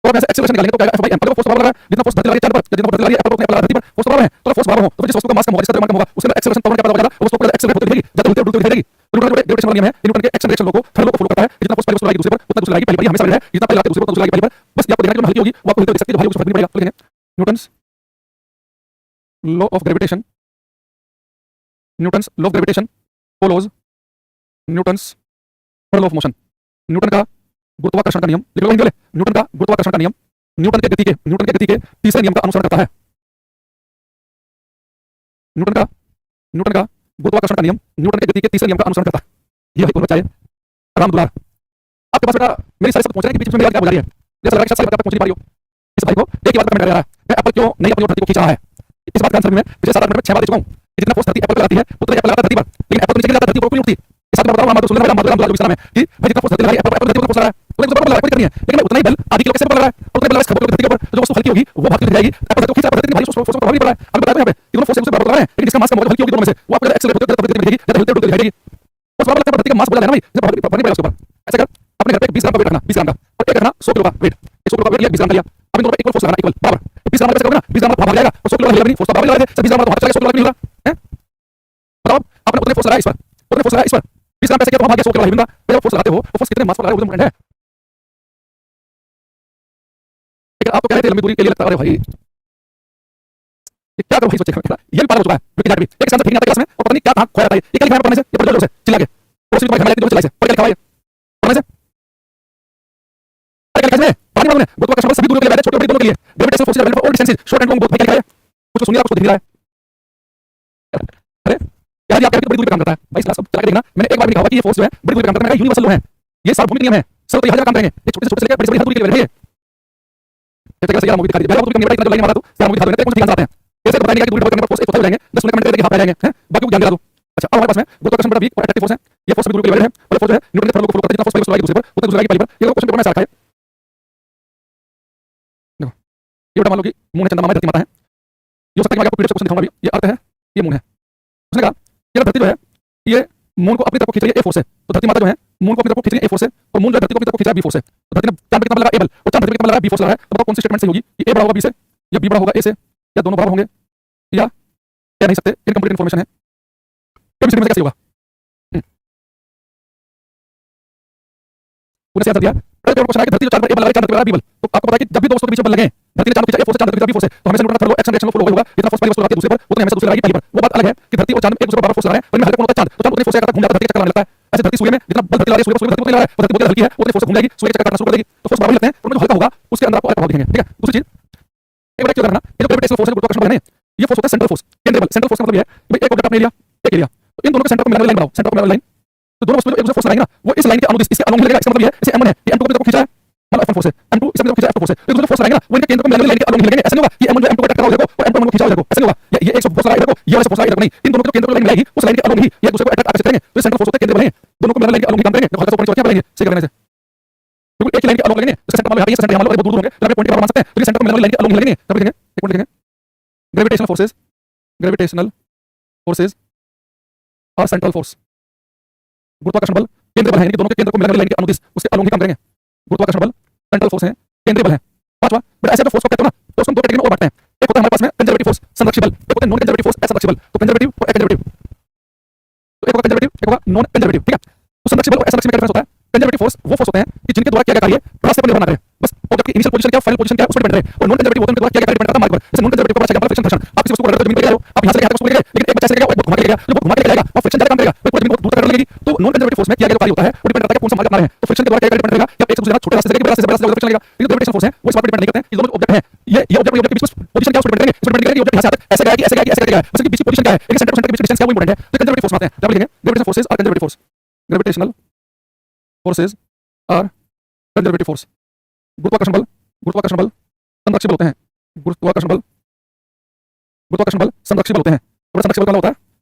तो आप ऐसे एक्सेलरेशन निकालेंगे तो क्या आएगा, F/m, अगर फोर्स बराबर लगा है, जितना फोर्स धरती लगा रही है चांद पर, जितना फोर्स धरती लगा रही है एप्पल को धरती पर, फोर्स बराबर है, तो फोर्स बराबर हो, तो जिस वस्तु का मास कम होगा, जिसका द्रव्यमान कम होगा, उसके अंदर एक्सेलरेशन पावर क्या पता लगेगा, उस वस्तु का एक्सेलरेट होते दिखेगी, ज्यादा उल्टे उल्टे दिखेगी, तो न्यूटन ग्रेविटेशन वाला नियम है, ये न्यूटन के एक्शन डायरेक्शन लॉ को थर्ड लॉ को फॉलो करता है। जितना फोर्स पहले वस्तु लगाएगी दूसरे पर उतना दूसरे लगाएगी पहले पर, ये हमेशा वैलिड है। जितना पहले लगाते हैं दूसरे पर दूसरे लगाएगी पहले पर। बस ये आपको देखना है कि जो हल्की होगी वो आपको हिलते हुए देख सकती है, जो भारी होगी उसको फर्क नहीं पड़ेगा। तो लिखेंगे Newton's law of gravitation, Newton's law of gravitation follows Newton's third law of motion. Newton का गुरुत्वाकर्षण का नियम लिख लो हिंदी वाले, न्यूटन का गुरुत्वाकर्षण का नियम न्यूटन के गति के तीसरे नियम का अनुसरण करता है। न्यूटन का गुरुत्वाकर्षण का नियम न्यूटन के गति के तीसरे नियम का अनुसरण करता है। ये भाई बच्चा है राम दुलार, आपके पास बेटा मेरी सारी सब पहुंच रही है कि बीच में मेरी बात क्या हो रही है, जैसा लग रहा है शायद पहुंच नहीं पा रही हो। इस भाई को एक ही बात कमेंट कर रहा है, मैं एप्पल क्यों नहीं अपनी धरती को खींच रहा है। इस बात का आंसर भी मैं पिछले 7-8 मिनट में 6 बार दे चुका हूं। जितना फोर्स धरती एप्पल पर लगाती है उतना एप्पल लगाता धरती पर, लेकिन एप्पल नीचे गिर जाता धरती पर कोई नहीं उठती। इस बात में बताऊं हमारा सुनना मेरा माधुराम दुलार विस्तार में कि भाई जितना फोर्स धरती लगाई एप्पल धरती पर फोर्स लगा है, उतना ऊपर लगा कोई करनी है, लेकिन उतना ही बल आदि के कैसे ऊपर लगा है, उतना बल खबर धरती के ऊपर जो वस्तु हल्की होगी वो भाग जाएगी। एप्पल धरती को खींचा धरती भाई फोर्स पर प्रभाव नहीं पड़ा है। अब बताया यहां पे कि दोनों फोर्स एक दूसरे बराबर लगा है, लेकिन इसका मास कम होगा हल्की होगी दोनों में से, वो आपको एक्सेलरेट होते धरती में दिखेगी, ज्यादा हिलते डुलते दिखाई देगी। उस बराबर लगता है धरती का मास बोला जाना भाई, जब भाग नहीं पड़ेगा उसके ऊपर। ऐसा कर अपने घर पे 20 ग्राम का वेट रखना, 20 ग्राम का, और एक रखना 100 किलो का वेट। 100 किलो का वेट लिया, 20 ग्राम का लिया, अब इन दोनों पे इक्वल फोर्स लगाना, इक्वल बराबर। 20 ग्राम कैसे करोगे ना, 20 ग्राम भाग जाएगा और 100 किलो का हिलेगा नहीं, फोर्स तो बराबर लगा दे, 20 ग्राम तो हाथ चलेगा, 100 किलो नहीं होगा हैं। बताओ आपने उतने फोर्स लगाया इस पर, उतने फोर्स लगाया इस पर, 20 ग्राम पैसे किया तो भाग गया 100 किलो हिलेगा। जब फोर्स लगाते हो तो फोर्स कितने मास पर लगा है वो इम्पोर्टेंट है। लेकिन आप तो कह रहे थे लंबी दूरी के लिए लगता है, अरे भाई ये क्या करो भाई, सोचिए ये भी पार हो चुका है विकी भी एक साथ ठीक नहीं आता क्लास में, और पता नहीं क्या कहां खोया था। ये क्या लिखा है पढ़ने से, ये पढ़ लो से चिल्ला के फोर्स भी भाई जो चलाई से पढ़ के लिखा है पढ़ने से। अरे क्या लिखा है पानी में गुरुत्वाकर्षण बल सभी दूरियों के लिए वैलिड, छोटे बड़े दोनों के लिए gravitational forces available for all distances short and long both. क्या लिखा है कुछ सुनिए, आपको दिख रहा है। अरे यार ये आप कहते बड़ी दूरी पे काम करता है भाई, इस क्लास को चला के देखना, मैंने एक बार भी लिखा हुआ कि ये फोर्स जो है बड़ी दूरी पे काम करता है, यूनिवर्सल लॉ है, ये सार्वभौमिक नियम है, सब तो हर जगह काम करेंगे, एक छोटे से लेकर बड़ी दूरी के लिए वैलिड है। जब तक यार मूवी दिखा दी पहले मूवी इतना लाइन मारा तो यार मूवी दिखा देंगे, कुछ ध्यान आते हैं कैसे बताएंगे कि दूरी पर करने पर फोर्स एक होता हो जाएंगे, 10 मिनट कमेंट करके हाफ आ जाएंगे हैं, बाकी को ध्यान दिला दो। अच्छा अब हमारे पास में गुरुत्वाकर्षण बल वीक और अट्रैक्टिव फोर्स है, ये फोर्स भी दूरी के लिए वैलिड है, और फोर्स जो है न्यूटन के थर्ड लॉ को फॉलो करता है, जितना फोर्स पहले उसको दूसरे पर उतना दूसरे की पहले पर। ये क्वेश्चन पेपर में ऐसा रखा है, देखो ये बेटा मान लो कि मून है, चंद्रमा है, धरती माता है, ये हो सकता है कि मैं आपको पीडीएफ क्वेश्चन दिखाऊंगा अभी। ये अर्थ है, ये मून है, उसने कहा ये धरती जो है ये मून को अपनी तरफ खींच रही है, ए फोर्स है, तो धरती माता जो है मून को अपनी तरफ खींच रही है, ए फोर्स है, और मून जो धरती को अपनी तरफ खींच रहा है, बी फोर्स है। तो धरती ने चांद पे कितना लगा, ए बल, और चांद धरती पे कितना लगा, बी फोर्स लगा है। तो बताओ कौन सी स्टेटमेंट सही होगी, कि ए बड़ा होगा बी से, या बी बड़ा होगा ए से, या दोनों बराबर होंगे, या कह नहीं सकते, इनकम्प्लीट इन्फॉर्मेशन है। केमिस्ट्री में कैसे होगा पूरे से आंसर दिया। पहले क्वेश्चन है कि धरती जो चांद पर ए बल लगा, चांद पर लगा बी बल, तो आपको पता है कि जब भी दो वस्तु के पीछे बल लगे, धरती ने चांद को खींचा, ए फोर्स है, चांद को खींचा, बी फोर्स है, तो हमेशा न्यूटन का third law action direction follow होगा, जितना फोर्स पहले वस्तु लगाती है दूसरे पर उतना हमेशा दूसरे लगाएगी पहले पर। वो बात अलग है कि धरती और चांद एक दूसरे पर बराबर फोर्स लगा रहे हैं, पर में हल्का कौन होता है चांद, तो चांद उतनी फोर्स से घूम जाता है, धरती का चक्कर लगाने लगता है। ऐसे धरती सूर्य में जितना बल धरती लगा रही है, सूर्य पर धरती उतनी लगा है, और धरती बहुत हल्की है, उतनी फोर्स घूम जाएगी, सूर्य का चक्कर करना शुरू कर देगी, तो फोर्स बराबर लगते हैं, उनमें जो हल्का होगा उसके अंदर आपको अलग प्रभाव दिखेंगे। ठीक है, दूसरी चीज एक बार क्यों करना, ये जो ग्रेविटेशनल फोर्स है गुरुत्वाकर्षण बल है, ये फोर्स होता है सेंट्रल फोर्स, केंद्रीय बल। सेंट्रल फोर्स का मतलब ये है कि एक ऑब्जेक्ट आपने लिया, एक एरिया, तो इन दोनों के सेंटर को मिलाने वाली लाइन बनाओ, सेंटर को मिलाने वाली लाइन, तो दोनों वस्तु जो एक दूसरे फोर्स लगाएंगे ना, वो इस लाइन के अनुदिश इसके अलोंग हिलेगा। इसका मतलब ये है इसे m1 है, ये m2 को खींचा है, मतलब F1 फोर्स है, m2 इसमें खींचा F2 फोर्स है, तो दूसरे फोर्स लगाएंगे ना, वो इनके केंद्र को मिलाने वाली लाइन के अलोंग हिलेंगे। ऐसा नहीं होगा कि m1 जो m2 को अटैक कर रहा हो देखो, और m2 को खींचा हो देखो, ऐसा नहीं होगा। ये एक फोर्स लगा इधर को, ये वाला फोर्स लगा इधर को, नहीं, इन दोनों के जो केंद्र को लाइन मिलाएगी उस लाइन के अलोंग ही ये दूसरे को अटैक आकर्षित करेंगे, तो सेंट्रल फोर्स होते हैं केंद्र बनेंगे, दोनों को मिलाने लाइन के अलोंग ही काम करेंगे। तो हल्का सा ऊपर नीचे क्या बनेंगे, सही करने से बिल्कुल एक ही लाइन के अलोंग लगेंगे, तो सेंटर मान लो ये सेंटर मान लो दूर दूर होंगे, तो आप पॉइंट के मान सकते हैं, तो ये सेंटर को मिलाने वाली लाइन के अलोंग लगेंगे। तब देखेंगे एक पॉइंट देखेंगे, ग्रेविटेशनल फोर्सेस और सेंट्रल फोर्स, गुरुत्वाकर्षण बल केंद्रीय बल है, दोनों के केंद्र को मिलाने वाली लाइन के अनुदिश उसके अलोंग ही काम करेंगे। गुरुत्वाकर्षण बल सेंट्रल फोर्स है, केंद्रीय बल है। पांचवा बट ऐसे तो फोर्स को कहते हो ना, तो उसको दो कैटेगरी में और बांटते हैं। एक होता है हमारे पास में कंजर्वेटिव फोर्स संरक्षी बल, एक होता है नॉन कंजर्वेटिव फोर्स असंरक्षी बल। तो कंजर्वेटिव और कंजर्वेटिव, तो एक होगा कंजर्वेटिव, एक होगा नॉन कंजर्वेटिव। ठीक है, तो संरक्षी बल और असंरक्षी में क्या डिफरेंस होता है। कंजर्वेटिव फोर्स वो फोर्स होते हैं कि जिनके द्वारा किया गया कार्य रास्ते पर निर्भर न करे, बस ऑब्जेक्ट की इनिशियल पोजीशन क्या फाइनल पोजीशन क्या उस पर डिपेंड रहे। और नॉन कंजर्वेटिव होते हैं उनके द्वारा किया गया कार्य डिपेंड करता है मार्ग पर। जैसे नॉन कंजर्वेटिव का बड़ा एग्जांपल फ्रिक्शन घर्षण, आप किसी वस्तु को रगड़ कर जमीन पर ले आओ, आप यहां से यहां तक उसको ले गए, लेकिन एक बच्चा से ले गया, एक घुमा के ले गया, जो घुमा के जाएगा और फ्रिक्शन ज्यादा काम करेगा, वो पूरी जमीन को दूर तक रगड़ लेगी। तो नॉन कंजर्वेटिव फोर्स में किया गया कार्य होता है वो डिपेंड करता है कि कौन सा मार्ग अपना रहे हैं, तो फ्रिक्शन के द्वारा किया गया डिपेंड करेगा कि आप एक से दूसरे छोटे रास्ते से बड़े रास्ते से फ्रिक्शन लगेगा। लेकिन ग्रेविटेशनल फोर्स है वो इस बात पर डिपेंड नहीं करते हैं कि दोनों ऑब्जेक्ट हैं, ये ऑब्जेक्ट के बीच में पोजीशन क्या उस पर डिपेंड करेंगे, इस पर डिपेंड करेगा कि ऑब्जेक्ट यहां से आता है ऐसे गया कि ऐसे गया कि ऐसे गया, बस कि बीच की पोजीशन क्या है, लेकिन सेंटर टू सेंटर के बीच डिस्टेंस क्या वो इंपॉर्टेंट है। तो कंजर्वेटिव फोर्स आते हैं, क्या लिखेंगे ग्रेविटेशनल फोर्सेस और कंजर्वेटिव फोर्स, ग्रेविटेशनल फोर्सेस और कंजर्वेटिव फोर्स। गुरुत्वाकर्षण बल संरक्षी बल होते हैं, गुरुत्वाकर्षण बल संरक्षी बल होते हैं। और संरक्षी बल क्या होता है,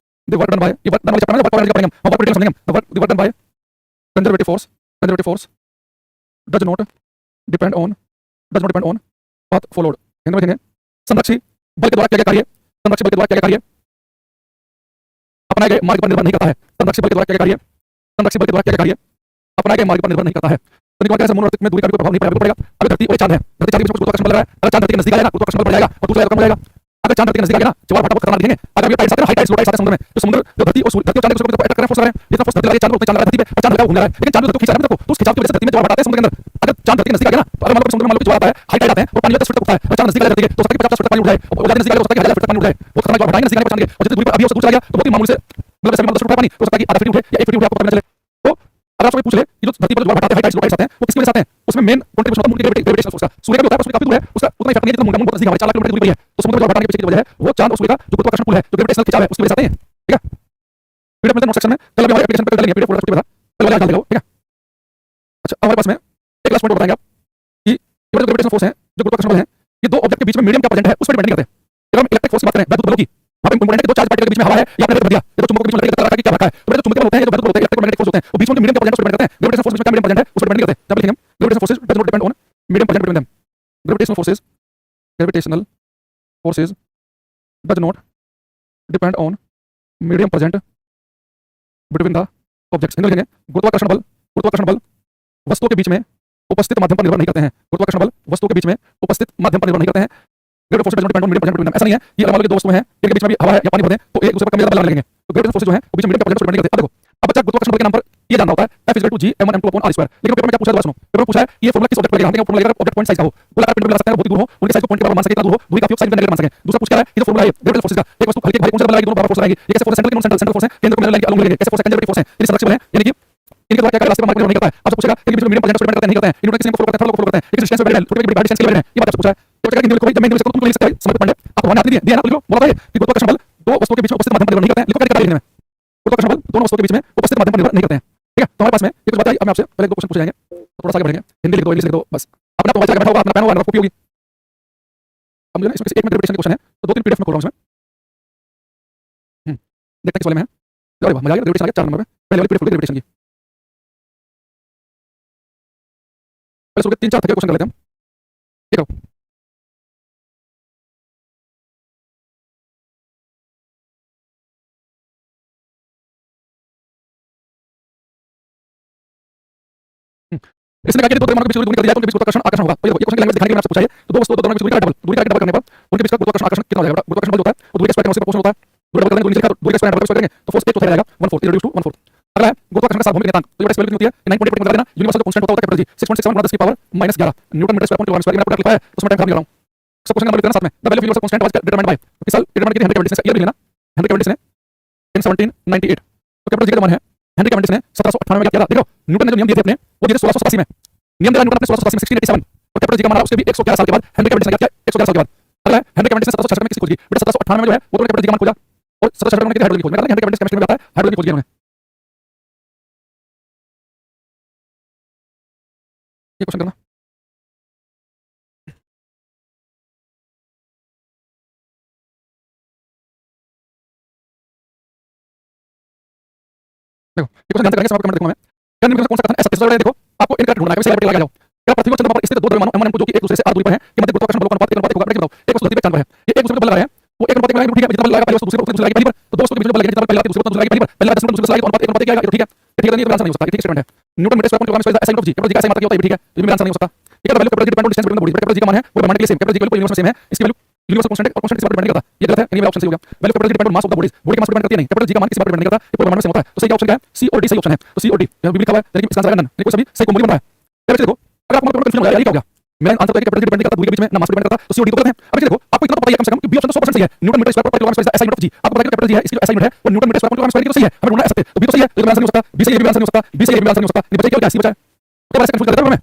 द वर्क डन बाय, ये वर्क डन वाला चैप्टर है, वर्क वाला पढ़ेंगे हम, वर्क डिटेल्स समझेंगे हम। The work done by conservative force does not depend on path followed. Hindi में देखेंगे संरक्षी बल के द्वारा किया गया कार्य, संरक्षी बल के द्वारा किया गया कार्य अपनाए गए मार्ग पर निर्भर नहीं करता है। संरक्षी बल के द्वारा किया गया कार्य, संरक्षी बल के द्वारा किया गया कार्य अपनाए गए मार्ग पर निर्भर नहीं करता है। तो निकल कैसे मून में दूरी का कोई प्रभाव नहीं पड़ेगा। अभी धरती और चांद है, धरती चांद के बीच में गुरुत्वाकर्षण बल लग रहा है, अगर चांद धरती के नजदीक आएगा गुरुत्वाकर्षण बल बढ़ जाएगा और दूसरा कम हो जाएगा। अगर चांद धरती के नजदीक आ गया ना, ज्वार भाटा बहुत खतरनाक दिखेंगे। अगर ये टाइड्स आते हैं, हाई टाइड्स, लो टाइड्स आते हैं समुद्र में, तो समुद्र जो धरती और सूर्य, धरती और चांद एक दूसरे को अट्रैक्ट कर रहे हैं, फोर्स कर रहे हैं। जितना फोर्स धरती लगा, चांद को उतना चांद लगा धरती पे, और चांद लगा घूम रहा है, लेकिन चांद जो धरती को खींच रहा है देखो, तो उस खिंचाव की वजह से धरती में ज्वार भाटा आते हैं समुद्र के अंदर। अगर चांद धरती के नजदीक आ गया ना, तो अगर मान लो समुद्र में मान लो ज्वार आता है, हाई टाइड आते हैं, और पानी 10 फुट तक उठता है, और चांद नजदीक आ धरती के, तो हो सकता है कि 50 फुट तक पानी उठ जाए, और ज्यादा नजदीक आ हो सकता है कि 1000 फुट तक पानी उठ जाए। वो खतरनाक ज्वार भाटा नजदीक आने पर चांद के, और जितनी दूरी पर अभी उससे दूर चला गया, तो बहुत ही मामूली से मतलब जैसे 10 फुट पानी, हो सकता है कि आधा फीट उठे या 1 फीट उठे, आपको पता न चले। तो अगर आपसे पूछ ले कि जो धरती पर ज्वार भाटा आते हैं, हाई टाइड्स, लो टाइड्स आते हैं, वो किसकी वजह से आते हैं, उसमें मेन कंट्रीब्यूशन होता है मून के ग्रेविटेशनल फोर्स का। सूर्य का भी होता है, उसमें काफी दूर है, उसका उतना इफेक्ट नहीं है जितना मून का। मून बहुत नजदीक हमारे 4 लाख किलोमीटर दूरी पर है, तो समुद्र में ज्वार भाटा के पीछे की वजह है वो चांद और सूर्य का जो गुरुत्वाकर्षण पुल है, जो ग्रेविटेशनल खिंचाव है, उसकी वजह से आते हैं। ठीक है, पीडीएफ मिलता है नोट सेक्शन में, कल हमारे एप्लीकेशन पे कर लेंगे, पीडीएफ फोल्डर छुट्टी बता, कल वाला डाल देगा वो। ठीक है, अच्छा हमारे पास में एक लास्ट पॉइंट बताएंगे आप कि ये जो ग्रेविटेशनल फोर्स है, जो गुरुत्वाकर्षण बल है, ये दो ऑब्जेक्ट के बीच में मीडियम क्या प्रेजेंट है उस पर डिपेंड नहीं करते। जब हम इलेक्ट्रिक फोर्स की बात करें, वैद्युत बलों की, वहां पे इंपॉर्टेंट है कि दो चार्ज पार्टिकल के बीच में हवा है या आपने दिया, ये तो चुंबकों के बीच में लड़ाई करता है कि क्या रखा है। तो ये जो चुंबकीय बल होते हैं, ये जो वैद्युत बल होते हैं, इलेक्ट्रोमैग्नेटिक फोर्स होते हैं, वो बीच में मीडियम क्या प्रेजेंट है उस पर डिपेंड करते हैं। ग्रेविटेशनल फोर्स में क्या मीडियम प्रेजेंट है उस पर डिपेंड नहीं करते। जब लिखेंगे gravitational forces does not depend on medium present between them. Gravitational forces does not depend on medium present between the objects. Hindi में लिखेंगे गुरुत्वाकर्षण बल वस्तुओं के बीच में उपस्थित माध्यम पर निर्भर नहीं करते हैं। गुरुत्वाकर्षण बल वस्तुओं के बीच में उपस्थित माध्यम पर निर्भर नहीं करते हैं। Gravitational force does not depend on medium present between them. ऐसा नहीं है कि अगर मान लो कि दो वस्तुएं हैं, इनके बीच में भी हवा है या पानी भर दें, तो एक दूसरे पर कम ज्यादा बल लगेंगे। तो ग्रेविटेशनल फोर्सेज जो है वो बीच में मीडियम प्रेजेंट पर डिपेंड नहीं करते। अब देखो, अब बच्चा गुरुत्वाकर्षण बल के नाम पर ये जानना होता है F = G m1m2/r²। लेकिन पेपर में क्या पूछा है, सुनो, पेपर में पूछा है कि ये फॉर्मूला किस ऑब्जेक्ट पर लगेगा। हम देखेंगे फॉर्मूला लगेगा ऑब्जेक्ट पॉइंट साइज का हो, गोलाकार पिंड में लगा सकते हैं, बहुत ही दूर हो, उनके साइज को पॉइंट के बराबर मान सके, इतना दूर हो, दूरी काफी हो, साइज में नेगेटिव मान सके। दूसरा पूछ क्या है, ये जो फॉर्मूला है ग्रेविटेशनल फोर्सेज का, एक वस्तु हल्की भारी कौन सा बल लगाएगी, दोनों बराबर फोर्स लगाएगी। ये कैसे फोर्स है, सेंट्रल फोर्स है, केंद्र को मिलने वाली अलग मिलेंगे। कैसे फोर्स है, कंजर्वेटिव फोर्स है, ये संरक्षक बल है, यानी कि इनके द्वारा क्या क्या रास्ते पर मार्ग नहीं करता है। आपसे पूछेगा कि बीच में मीडियम प्रेजेंट पर डिपेंड करते नहीं करते हैं, इन्होंने किसी को फॉलो करते हैं, थर्ड को फॉलो करते हैं, एक डिस्टेंस पे वेरी छोटे बड़ी डिस्टेंस के लिए है, ये बात आपसे पूछा है। तो क्या हिंदी में लिखो भाई, जब मैं हिंदी में लिखता हूं तुम लिख सकते हो, समझ पांडे आप भगवान ने आपने दिया ना, तो लिखो, बोला था ये कि गुरुत्वाकर्षण बल दो वस्तुओं के बीच में उपस्थित माध्यम पर निर्भर नहीं करते हैं। लिखो क्या लिखना है, गुरुत्वाकर्षण बल दोनों वस्तुओं के बीच में उपस्थित माध्यम पर निर्भर नहीं करते हैं। ठीक है, तो हमारे पास में ये कुछ बात आई। अब मैं आपसे पहले दो क्वेश्चन पूछ जाएंगे, तो थोड़ा सा आगे बढ़ेंगे। हिंदी लिख दो, इंग्लिश लिख दो, बस अपना तो बैठा होगा, अपना पेन होगा, कॉपी होगी। अब मुझे इसमें एक में ग्रेविटेशन के क्वेश्चन है, तो 2-3 पीडीएफ में खोल रहा हूं इसमें। देखते हैं किस वाले में है। अरे वाह, मजा आ गया, ग्रेविटेशन आ गया 4 नंबर पे। पहले वाली पीडीएफ खोल ग्रेविटेशन की, पहले सुबह 3-4 थके क्वेश्चन कर लेते हैं हम। ठीक है, इसने कहा कि दो द्रव्यमानों के बीच की दूरी कर दी जाए तो उनके बीच गुरुत्वाकर्षण आकर्षण होगा। तो ये देखो, ये क्वेश्चन की लैंग्वेज दिखाने के लिए मैंने आपसे पूछा है। तो दो वस्तुओं, दो दोनों के बीच दूरी का डबल करने पर उनके बीच का गुरुत्वाकर्षण आकर्षण कितना हो जाएगा। गुरुत्वाकर्षण बल होता है वो दूरी के स्क्वायर के प्रोपोर्शनल होता है। दूरी डबल करेंगे तो नीचे लिखा, दूरी का स्क्वायर डबल करेंगे तो फोर्स एक चौथाई रहेगा, 1/4 रिड्यूस टू 1/4। अगला है गुरुत्वाकर्षण का सार्वभौमिक नियतांक। तो ये स्क्वायर कितनी होती है, 9.8 बता देना। यूनिवर्सल कांस्टेंट होता है कैपिटल जी, 6.67 × 10 की पावर -11 न्यूटन मीटर स्क्वायर पर स्क्वायर। मैंने पूरा लिखा है, उसमें टाइम खराब नहीं कर रहा हूं। सब क्वेश्चन नंबर लिखना साथ में। The value of universal constant was determined by, इस साल डिटरमाइन की थी हेनरी कैवेंडिश ने। ईयर भी लेना, हेनरी कैवेंडिश ने इन 1798। तो कैपिटल जी का मान है हेनरी कैवेंडिश ने 1798 में क्या किया था। देखो न्यूटन ने जो नियम दिए थे अपने, वो दिए थे 1687 में। नियम दिया न्यूटन अपने 1687 में, 1687। और कैपिटल जी का मान उसके भी 111 साल के बाद हेनरी कैवेंडिश ने क्या किया, 111 साल के बाद। अगला है हेनरी कैवेंडिश ने 1766 में किसकी खोज की, बेटा 1798 में जो है वो तो कैपिटल जी का मान खोजा, और 1766 में हाइड्रोजन की खोज। मैं कहता हूं हेनरी कैवेंडिश केमिस्ट्री में आता है, हाइड्रोजन की खोज की उन्होंने। ये क्वेश्चन करना, देखो ये क्वेश्चन ध्यान से करेंगे, सब आपको कमेंट देखूंगा मैं। क्या निम्न में से कौन सा कथन ऐसा है, सबसे देखो आपको इनकरेक्ट ढूंढना है, वैसे लगा जाओ। क्या पृथ्वी और चंद्रमा पर स्थित दो द्रव्यमान m1 m2 जो कि एक दूसरे से r दूरी पर हैं के मध्य गुरुत्वाकर्षण बलों का अनुपात 1:1 होगा। बताओ, एक वस्तु धरती पे चांद पर है, ये एक दूसरे पर बल लगा रहे हैं, वो 1:1 लगाएंगे, ठीक है। जितना बल लगाएगा पहले वस्तु दूसरे पर, दूसरे लगाएगी पहली पर, तो दो वस्तु के बीच में बल लगेगा, जितना पहले दूसरे पर, दूसरे लगाएगी पहली पर, पहले 10 मिनट दूसरे लगाएगी तो अनुपात 1:1 क्या आएगा, ठीक है। ठीक है, नहीं तो आंसर नहीं हो सकता, ठीक स्टेटमेंट है। न्यूटन मीटर स्क्वायर पर kilogram square SI of G, capital G का एसआई मात्रा क्या होता है, ठीक है, तो ये आंसर नहीं हो सकता। ठीक है, value capital G depend on distance between the body, capital G का मान है वो ब्रह्मांड के सेम, कैपिटल जी की वैल्यू यूनिवर्स सेम है, इसकी वैल्यू यूनिवर्सल कांस्टेंट और कांस्टेंट इस बात पर डिपेंड नहीं करता, ये गलत है, यानी मेरा ऑप्शन सही हो गया। Value capital G depend on mass of the bodies, body का मास डिपेंड करती है नहीं, कैपिटल जी का मान किसी बात पर डिपेंड नहीं करता, ये ब्रह्मांड में सेम होता है। तो सही ऑप्शन क्या है, सी और डी सही ऑप्शन है। तो सी और डी यहां भी लिखा हुआ है, यानी कि इसका आंसर है नन, लेकिन सभी सही कॉम्बिनेशन बन रहा है। अब देखो, अगर आपको कंफ्यूजन हो जाए, ये क्या हो गया, मेरा आंसर तो है कि कैपिटल जी डिपेंड नहीं करता दूरी के बीच में, ना मास डिपेंड करता, तो सी और डी तो गलत है। अब देखो, आपको इतना तो पता ही है कम से कम कि बी ऑप्शन तो 100% सही है। न्यूटन मीटर स्क्वायर पर किलोग्राम स्क्वायर एसआई ऑफ जी, आपको पता है कि कैपिटल जी है, इसकी एसआई यूनिट है, और न्यूटन मीटर स्क्वायर पर किलोग्राम स्क्वायर की तो सही है, हमें ढूंढना है ऐसा, तो बी तो सही है, तो आंसर नहीं हो सकता, बी सही है, बी आंसर नहीं हो सकता, बी सही है, बी आंसर नहीं हो सकता, ये बचा क्या, सी बचा है। तो ऐसे कंफ्यूज कर देता हूं मैं,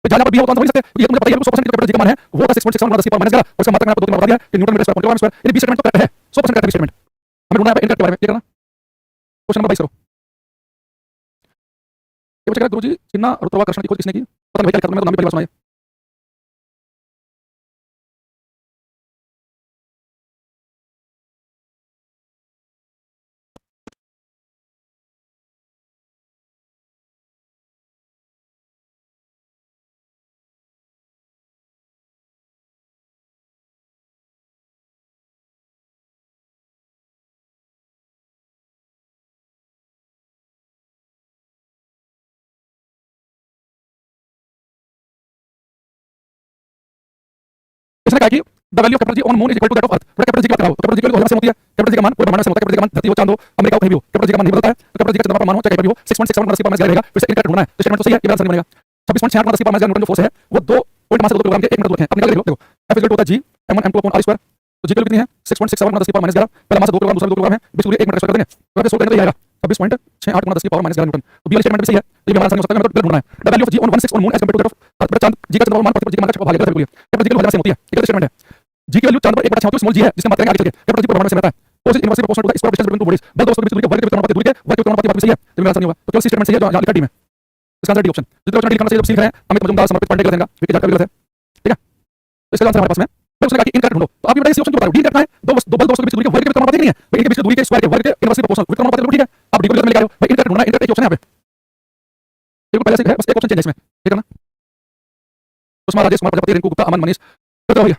तो जहां पर बी हो तो आंसर हो नहीं सकते, क्योंकि ये तो मुझे पता ही है कि 100% कैपिटल जी का मान है वो था 6.61 × 10 की पावर -11, और इसका मात्रा मैंने आपको 2 दिन बता दिया कि न्यूटन मीटर स्क्वायर पर किलोग्राम स्क्वायर, यानी बी स्टेटमेंट तो करेक्ट है, 100% करेक्ट है बी स्टेटमेंट। हमें ढूंढना है इनकरेक्ट के बारे में, ये करना। क्वेश्चन नंबर 22 करो। ये बच्चा गुरुजी चिन्ह और गुरुत्वाकर्षण की खोज किसने की, पता नहीं भाई, क्या लिखा, तुमने तो नाम भी पहली बार सुना है। इसने कहा कि the value of capital G on moon is equal to that of earth. थोड़ा कैपिटल जी की बात कराओ। कैपिटल जी की वैल्यू से होती है। कैपिटल जी का मान पूरे ब्रह्मांड में होता है। कैपिटल जी का मान धरती हो, चांद हो, अमेरिका हो, कहीं भी हो, कैपिटल जी का मान नहीं बदलता है। तो कैपिटल जी का जितना मान हो चाहे कहीं भी हो 6.67 10 की पावर माइनस 11 रहेगा। फिर से इनकरेक्ट ढूंढना है। तो स्टेटमेंट तो सही है, ये आंसर नहीं बनेगा। 26.68 10 की पावर माइनस 11 न्यूटन जो फोर्स है वो 2 पॉइंट मास से 2 किलोग्राम के 1 मीटर दूर है। अब निकाल के देखो। F इक्वल टू होता है G m1 m2 upon r square. तो जी की वैल्यू कितनी है 6.67 10 की पावर माइनस 11। पहला मास 2 किलोग्राम, दूसरा 2 किलोग्राम है, बीच दूरी 1 मीटर स्क्वायर कर देंगे। तो यहाँ पे सोल्व करने तो ये आएगा 26.68 10 की पावर माइनस 11 न्यूटन। तो बी वाला स्टेटमेंट भी सही है। तो ये भी हमारा आंसर नहीं हो सकता, हमें तो ढूंढना है। The value of G on 16 on moon as compared to that of earth। चांद जी का चंद्रमा मान पृथ्वी के मान का भाग है, बिल्कुल कैपिटल जी की वैल्यू से होती है। एक स्टेटमेंट है। जी की वैल्यू चांद पर 1/6 होती है, स्मॉल जी है, जिसका मतलब आगे चल के कैपिटल जी पर ब्रह्मांड से रहता है। Force is inversely proportional to the square distance between two bodies. बल दोस्तों के बीच दूरी के वर्ग के विकर्ण दूरी के वर्ग के विकर्ण सही है। तो मेरा आंसर नहीं होगा। तो केवल सी स्टेटमेंट सही है जो यहाँ लिखा डी में। इसका आंसर डी ऑप्शन। जितना ऑप्शन डी लिखना चाहिए जब सीख रहे हैं अमित मजुमदार समर्पित पांडे गलत है, क्योंकि जानकारी गलत है। ठीक है, तो इसका आंसर हमारे पास में मैं उसने कहा कि इनकरेक्ट ढूंढो। तो आप ये बताइए इसी ऑप्शन को बताओ डी करना है। दो बल दोस्तों के बीच दूरी के वर्ग के विकर्ण नहीं है, इनके बीच दूरी के स्क्वायर के वर्ग के इनवर्सली प्रोपोर्शनल विकर्ण अनुपात। ठीक है, आप डी को गलत में लिखा हो भाई। इनकरेक्ट ढूंढना है, इनकरेक्ट ऑप्शन है यहाँ पे, बिल्कुल पहले से है, बस एक ऑप्शन चेंज है इसमें। ठीक है ना। उस्मान राजेश कुमार प्रजापति, रिंकू गुप्ता, अमन मनीष, तो भैया